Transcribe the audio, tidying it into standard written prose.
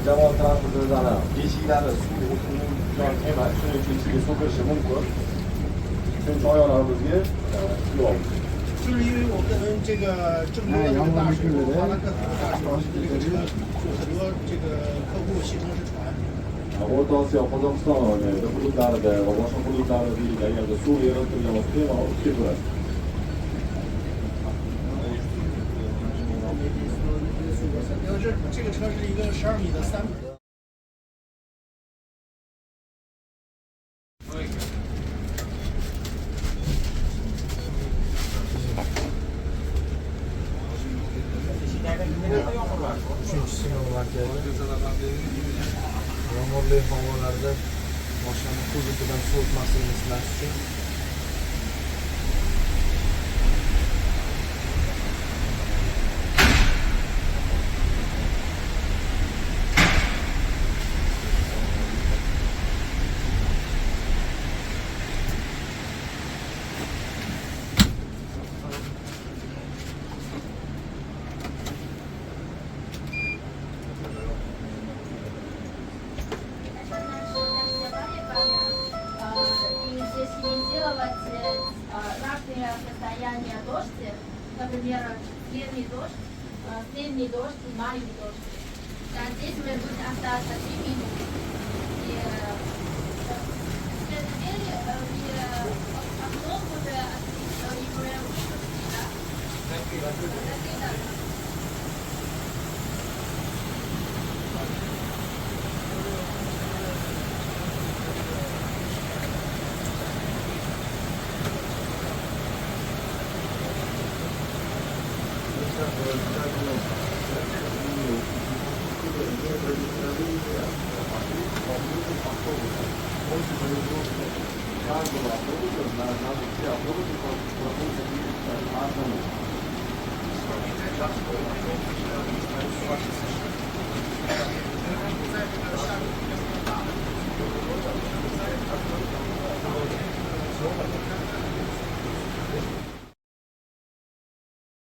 jamoat transportlari eshiklari suv o'tgan emas, shuning uchun ichiga suv kirishi mumkin. Shuning uchun oyoqlarimizga yo'q. 就是因为我们这个郑州的这个大水，巴拉克湖大水，这个车很多这个客户行程是船。 O'rta Osiyo, Qozog'iston hududlarida va boshqa hududlarda agarda suv eritilgan bo'lsa, bemalol o'tib ketaveradi. 因为这个车是一个12米的3米的。 Üçüncü sinov markazi yomg'irli havolarda mashinani kuzatidan so'tmasligini saqlash uchun Состояние дождя, например, средний дождь и маленький дождь. Здесь мы будем остаться 3 минуты. И через двери окно уже открыто, и мы выпустили, да? Закрыто. Thank you.